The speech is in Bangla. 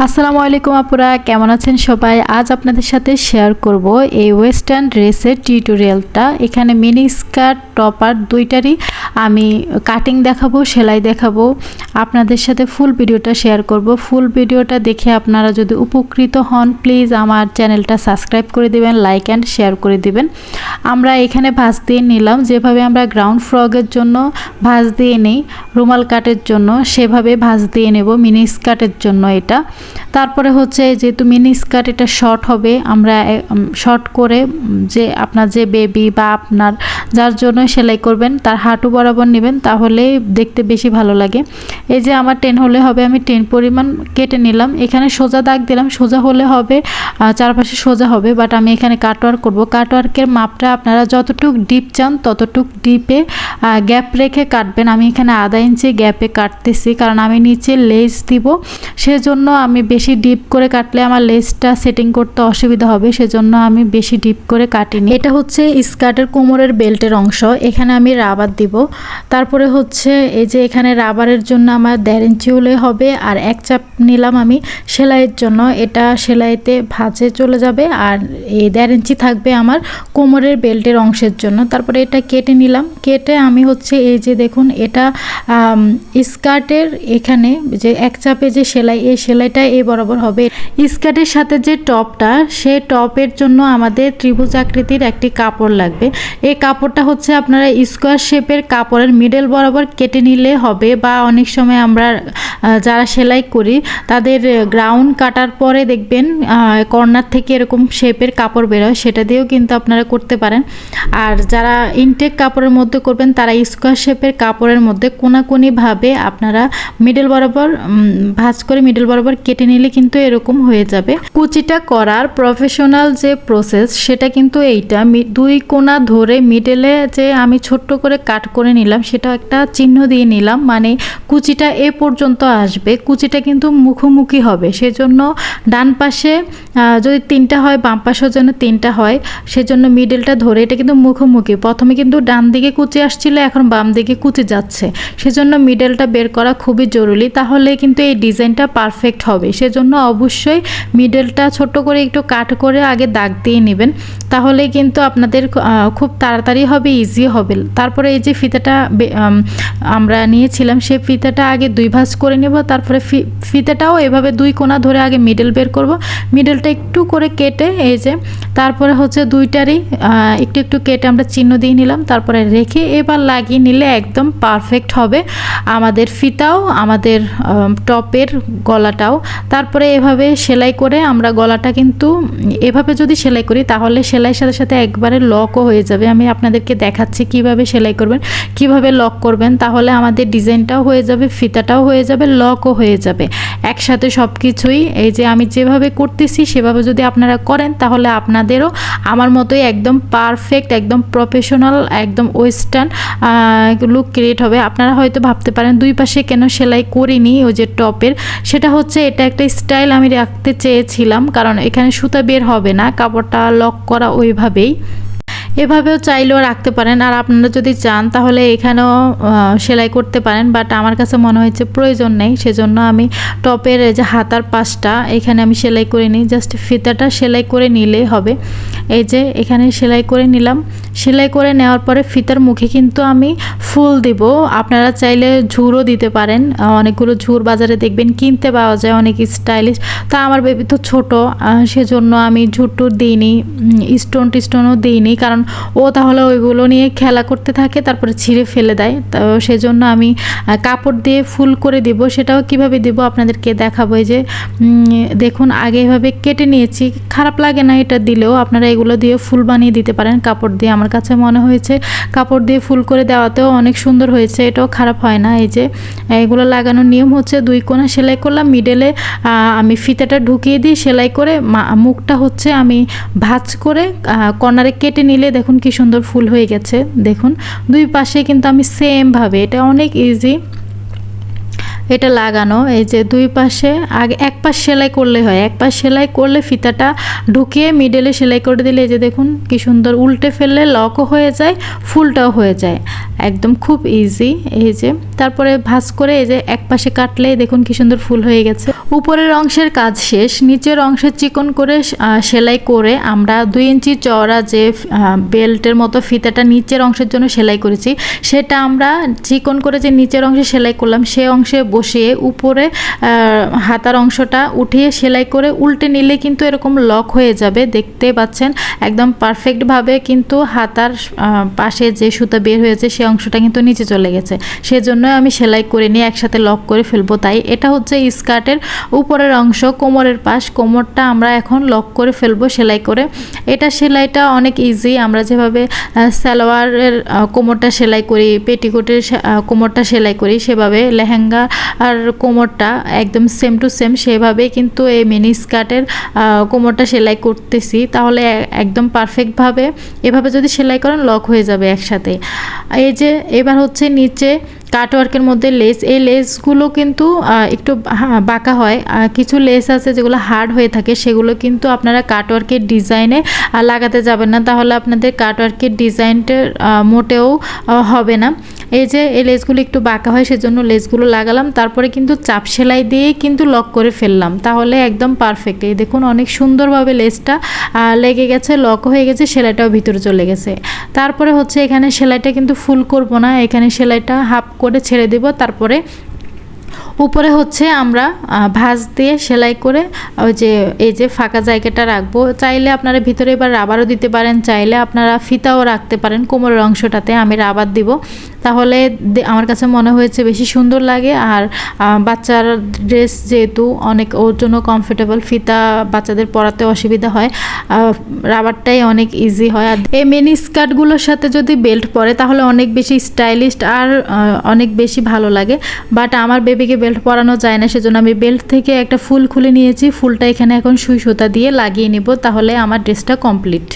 আসসালামু আলাইকুম আপুরা, কেমন আছেন সবাই? আজ আপনাদের সাথে শেয়ার করব এই ওয়েস্টার্ন ড্রেসের টিউটোরিয়ালটা। এখানে মিনি স্কার্ট টপার দুইটারই আমি কাটিং দেখাবো, সেলাই দেখাবো। আপনাদের সাথে ফুল ভিডিওটা শেয়ার করব। ফুল ভিডিওটা দেখে আপনারা যদি উপকৃত হন প্লিজ আমার চ্যানেলটা সাবস্ক্রাইব করে দিবেন, লাইক অ্যান্ড শেয়ার করে দিবেন। আমরা এখানে ভাঁজ দিয়ে নিলাম, যেভাবে আমরা গ্রাউন্ড ফ্রকের জন্য ভাঁজ দিয়ে নিই রুমাল কাটের জন্য, সেভাবে ভাঁজ দিয়ে নেব মিনি স্কার্টের জন্য এটা। তারপরে হচ্ছে যেহেতু মিনি স্কার্ট এটা শর্ট হবে, আমরা শর্ট করে যে আপনার যে বেবি বা আপনার যার জন্য সেলাই করবেন তার হাঁটু বরাবর নেবেন, তাহলে দেখতে বেশি ভালো লাগে। এই যে আমার 10 হলে হবে, আমি 10 পরিমাণ কেটে নিলাম। এখানে সোজা দাগ দিলাম, সোজা হলে হবে, চারপাশে সোজা হবে, বাট আমি এখানে কাটওয়ার্ক করব। কাটওয়ার্কের মাপটা আপনারা যতটুক ডিপ চান ততটুক ডিপে গ্যাপ রেখে কাটবেন। আমি এখানে আধা ইঞ্চি গ্যাপে কাটতেছি, কারণ আমি নিচে লেস দিব, সেজন্য আমি বেশি ডিপ করে কাটলে আমার লেসটা সেটিং করতে অসুবিধা হবে, সেজন্য আমি বেশি ডিপ করে কাটিনি। এটা হচ্ছে স্কার্টের কোমরের বেল্টের অংশ, এখানে আমি রাবার দিব। তারপরে হচ্ছে এই যে এখানে রাবারের জন্য আমার 1.5 ইঞ্চি হলে হবে, আর এক চাপ নিলাম আমি সেলাইয়ের জন্য, এটা সেলাইতে ভাঁজে চলে যাবে, আর এই 1.5 ইঞ্চি থাকবে আমার কোমরের বেল্টের অংশের জন্য। তারপরে এটা কেটে নিলাম, কেটে আমি হচ্ছে এই যে দেখুন এটা স্কার্টের এখানে যে এক চাপে যে সেলাই, এই সেলাইটা এই বরাবর হবে। স্কার্টের সাথে যে টপটা, সেই টপের জন্য আমাদের ত্রিভুজ আকৃতির একটি কাপড় লাগবে। এই কাপড়টা হচ্ছে আপনারা স্কোয়ার শেপের কাপড়ের মিডল বরাবর কেটে নিলে হবে, বা অনেক সময় আমরা যারা সেলাই করি তাদের গ্রাউন্ড কাটার পরে দেখবেন কর্নার থেকে এরকম শেপের কাপড় বেরোয়, সেটা দিয়েও কিন্তু আপনারা করতে পারেন। আর যারা ইনটেক কাপড়ের মধ্যে করবেন তারা স্কোয়ার শেপের কাপড়ের মধ্যে কোনাকুনিভাবে আপনারা মিডল বরাবর ভাঁজ করে মিডল বরাবর কেটে নিলে কিন্তু এরকম হয়ে যাবে। কুচিটা করার প্রফেশনাল যে প্রসেস সেটা কিন্তু এইটা, দুই কোনা ধরে মিডলে যে আমি ছোট্ট করে কাট করে নিলাম, সেটা একটা চিহ্ন দিয়ে নিলাম, মানে কুচিটা এ পর্যন্ত আসবে। কুচিটা কিন্তু মুখোমুখি হবে, সেজন্য ডান পাশে যদি 3টা হয় বাম পাশেও যেন 3টা হয়, সেজন্য মিডলটা ধরে, এটা কিন্তু মুখোমুখি। প্রথমে কিন্তু ডান দিকে কুচি আসছিল, এখন বাম দিকে কুচি যাচ্ছে, সেজন্য মিডলটা বের করা খুবই জরুরি, তাহলে কিন্তু এই ডিজাইনটা পারফেক্ট হবে। সেজন্য অবশ্যই মিডলটা ছোট করে একটু কাট করে আগে দাগ দিয়ে নেবেন, তাহলে কিন্তু আপনাদের খুব তাড়াতাড়ি হবে, ইজি হবে। তারপরে এই যে ফিতাটা আমরা নিয়েছিলাম, সেই ফিতাটা আগে 2 ভাঁজ করে নেব, তারপরে ফিতাটাও এভাবে 2 কোণা ধরে আগে মিডল বের করব, মিডলটা একটু করে কেটে এই যে তারপরে হচ্ছে দুইটারই একটু একটু কেটে আমরা চিহ্ন দিয়ে নিলাম, তারপরে রেখে এবার লাগিয়ে নিলে একদম পারফেক্ট হবে আমাদের ফিতাও, আমাদের টপের গলাটাও। তারপরে এভাবে সেলাই করে আমরা গলাটা কিন্তু এভাবে যদি সেলাই করি তাহলে সেলাইয়ের সাথে সাথে একবারে লকও হয়ে যাবে। আমি আপনাদেরকে দেখাচ্ছি কিভাবে সেলাই করবেন, কিভাবে লক করবেন, তাহলে আমাদের ডিজাইনটাও হয়ে যাবে, ফিতাটাও হয়ে যাবে, লকও হয়ে যাবে একসাথে সব কিছুই। এই যে আমি যেভাবে করতেছি সেভাবে যদি আপনারা করেন তাহলে আপনাদেরও আমার মতোই একদম পারফেক্ট, একদম প্রফেশনাল, একদম ওয়েস্টার্ন লুক ক্রিয়েট হবে। আপনারা হয়তো ভাবতে পারেন 2 পাশে কেন সেলাই করিনি ওই যে টপের, সেটা হচ্ছে এটা একটা স্টাইল আমি রাখতে চেয়েছিলাম, কারণ এখানে সুতা বের হবে না, কাপড়টা লক করা ওইভাবেই। এভাবেও চাইলেও রাখতে পারেন, আর আপনারা যদি চান তাহলে এখানেও সেলাই করতে পারেন, বাট আমার কাছে মনে হয়েছে প্রয়োজন নেই, সেজন্য আমি টপের যে হাতার পাশটা এখানে আমি সেলাই করে নিই, জাস্ট ফিতাটা সেলাই করে নিলেই হবে। এই যে এখানে সেলাই করে নিলাম, সেলাই করে নেওয়ার পরে ফিতার মুখে কিন্তু আমি ফুল দিব। আপনারা চাইলে ঝুরও দিতে পারেন, অনেকগুলো ঝুর বাজারে দেখবেন কিনতে পাওয়া যায়, অনেক স্টাইলিশ। তা আমার বেবি তো ছোটো, সেজন্য আমি ঝুরটুর দিইনি, স্টোনও দিইনি, কারণ ও তাহলে ওইগুলো নিয়ে খেলা করতে থাকে, তারপরে ছিঁড়ে ফেলে দেয়। তো সেজন্য আমি কাপড় দিয়ে ফুল করে দিব। সেটাও কিভাবে দিব আপনাদেরকে দেখাবো। এই যে দেখুন আগে এভাবে কেটে নিয়েছি, খারাপ লাগে না এটা দিলেও, আপনারা এগুলো দিয়ে ফুল বানিয়ে দিতে পারেন কাপড় দিয়ে। আমার কাছে মনে হয়েছে কাপড় দিয়ে ফুল করে দেওয়াতেও অনেক সুন্দর হয়েছে, এটাও খারাপ হয় না। এই যে এগুলো লাগানোর নিয়ম হচ্ছে 2 কোণা সেলাই করলাম, মিডলে আমি ফিতাটা ঢুকিয়ে দিই, সেলাই করে মুখটা হচ্ছে আমি ভাঁজ করে কর্নারে কেটে নিলে দেখুন কি সুন্দর ফুল হয়ে গেছে। দেখুন 2 পাশে কিন্তু আমি সেম ভাবে, এটা অনেক ইজি। এটা লাগানো। এই যে দুই পাশে আগে এক পাশ সেলাই করলে হয়, এক পাশ সেলাই করলে ফিতাটা ঢুকিয়ে মিডলে সেলাই করে দিলে এই যে দেখুন কি সুন্দর, উল্টে ফেললে লকও হয়ে যায়, ফুলটাও হয়ে যায়, একদম খুব ইজি। এই যে তারপরে ভাঁজ করে এই যে এক পাশে কাটলে দেখুন কি সুন্দর ফুল হয়ে গেছে। উপরের অংশের কাজ শেষ, নিচের অংশে চিকন করে সেলাই করে আমরা 2 ইঞ্চি চওড়া যে বেল্টের মতো ফিতাটা নিচের অংশের জন্য সেলাই করেছি, সেটা আমরা চিকন করে যে নিচের অংশে সেলাই করলাম সেই অংশে বসিয়ে উপরে হাতার অংশটা উঠিয়ে সেলাই করে উল্টে নিলে কিন্তু এরকম লক হয়ে যাবে। দেখতে পাচ্ছেন একদম পারফেক্টভাবে কিন্তু হাতার পাশে যে সুতা বের হয়েছে সেই অংশটা কিন্তু নিচে চলে গেছে, সেজন্য আমি সেলাই করে নিয়ে একসাথে লক করে ফেলবো। তাই এটা হচ্ছে স্কার্টের উপরের অংশ, কোমরের পাশ, কোমরটা আমরা এখন লক করে ফেলবো সেলাই করে। এটা সেলাইটা অনেক ইজি, আমরা যেভাবে সালোয়ারের কোমরটা সেলাই করি, পেটিকোটের কোমরটা সেলাই করি, সেভাবে লেহেঙ্গা আর কোমরটা একদম সেম টু সেম সেভাবেই কিন্তু এই মিনি স্কার্টের কোমরটা সেলাই করতেছি। তাহলে একদম পারফেক্টভাবে এভাবে যদি সেলাই করেন লক হয়ে যাবে একসাথে। এই যে এবার হচ্ছে নিচে কাটওয়ার্কের মধ্যে লেস, এই লেসগুলো কিন্তু একটু বাঁকা হয়, কিছু লেস আছে যেগুলো হার্ড হয়ে থাকে, সেগুলো কিন্তু আপনারা কাটওয়ার্কের ডিজাইনে লাগাতে যাবেন না, তাহলে আপনাদের কাটওয়ার্কের ডিজাইনটা মোটেও হবে না। এই যে এই লেসগুলো একটু বাঁকা হয় সেজন্য লেসগুলো লাগালাম, তারপরে কিন্তু চাপ সেলাই দিয়ে কিন্তু লক করে ফেললাম, তাহলে একদম পারফেক্ট। এই দেখুন অনেক সুন্দরভাবে লেসটা লেগে গেছে, লক হয়ে গেছে, সেলাইটাও ভিতরে চলে গেছে। তারপরে হচ্ছে এখানে সেলাইটা কিন্তু ফুল করব না, এখানে সেলাইটা হাফ করে ছেড়ে দেব। তারপরে উপরে হচ্ছে আমরা ভাঁজ দিয়ে সেলাই করে ওই যে এই যে ফাঁকা জায়গাটা রাখবো। চাইলে আপনারা ভিতরে এবার রাবারও দিতে পারেন, চাইলে আপনারা ফিতাও রাখতে পারেন কোমরের অংশটাতে। আমি রাবার দিব, তাহলে আমার কাছে মনে হয়েছে বেশি সুন্দর লাগে। আর বাচ্চার ড্রেস যেহেতু অনেক ওর জন্য কমফোর্টেবল, ফিতা বাচ্চাদের পরাতে অসুবিধা হয়, রাবারটাই অনেক ইজি হয়। আর এই মিনি স্কার্টগুলোর সাথে যদি বেল্ট পরে তাহলে অনেক বেশি স্টাইলিশ আর অনেক বেশি ভালো লাগে। বাট আমার বেবিকে বেল্ট পরানো যায় না, সেজন্য আমি বেল্ট থেকে একটা ফুল খুলে নিয়েছি, ফুলটা এখানে এখন সুই সুতা দিয়ে লাগিয়ে নিব, তাহলে আমার ড্রেসটা কমপ্লিট।